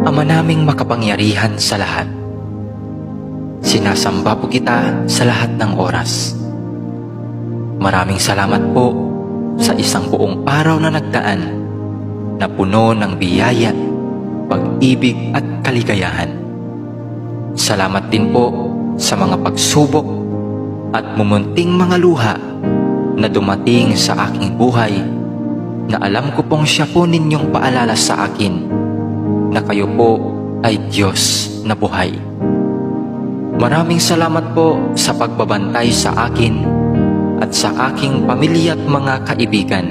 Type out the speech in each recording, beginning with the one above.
Ama naming makapangyarihan sa lahat, sinasamba po kita sa lahat ng oras. Maraming salamat po sa isang buong araw na nagdaan na puno ng biyaya, pag-ibig at kaligayahan. Salamat din po sa mga pagsubok at mumunting mga luha na dumating sa aking buhay, na alam ko pong siya po ninyong paalala sa akin na kayo po ay Diyos na buhay. Maraming salamat po sa pagbabantay sa akin at sa aking pamilya at mga kaibigan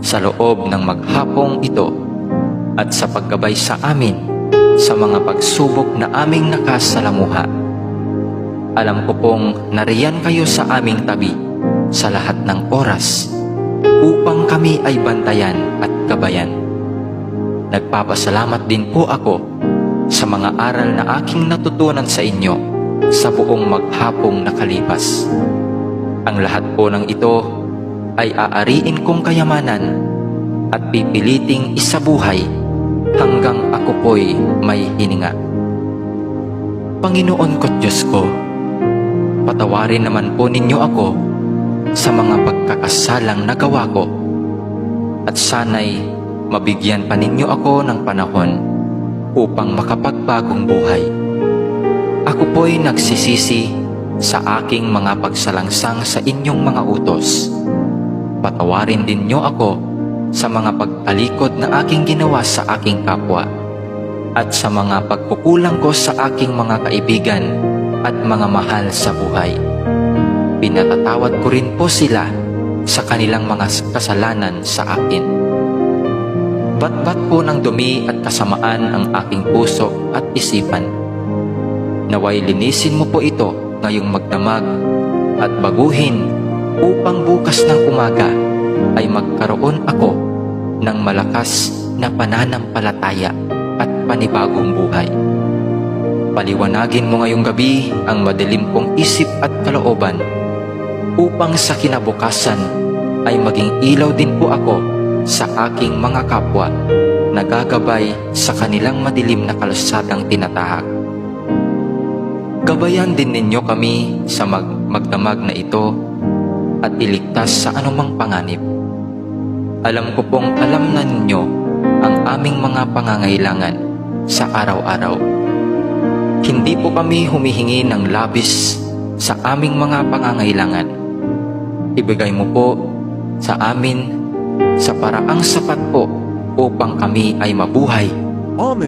sa loob ng maghapong ito, at sa paggabay sa amin sa mga pagsubok na aming nakasalamuha. Alam ko pong nariyan kayo sa aming tabi sa lahat ng oras upang kami ay bantayan at gabayan. Nagpapasalamat din po ako sa mga aral na aking natutunan sa inyo sa buong maghapong nakalipas. Ang lahat po ng ito ay aariin kong kayamanan at pipiliting isabuhay hanggang ako po'y may hininga. Panginoon ko't Diyos ko, patawarin naman po ninyo ako sa mga pagkakasalang nagawa ko, at sana'y mabigyan pa ninyo ako ng panahon upang makapagbagong buhay. Ako po'y nagsisisi sa aking mga pagsalangsang sa inyong mga utos. Patawarin din niyo ako sa mga pagtalikod na aking ginawa sa aking kapwa, at sa mga pagkukulang ko sa aking mga kaibigan at mga mahal sa buhay. Pinatatawad ko rin po sila sa kanilang mga kasalanan sa akin. Batbat po ng dumi at kasamaan ang aking puso at isipan. Naway linisin mo po ito ngayong magdamag at baguhin upang bukas ng umaga ay magkaroon ako ng malakas na pananampalataya at panibagong buhay. Paliwanagin mo ngayong gabi ang madilim kong isip at kalooban upang sa kinabukasan ay maging ilaw din po ako sa aking mga kapwa na gagabay sa kanilang madilim na kalsadang tinatahak. Gabayan din ninyo kami sa magdamag na ito at iligtas sa anumang panganib. Alam ko pong alam na ninyo ang aming mga pangangailangan sa araw-araw. Hindi po kami humihingi ng labis sa aming mga pangangailangan. Ibigay mo po sa amin sa paraang sapat po upang kami ay mabuhay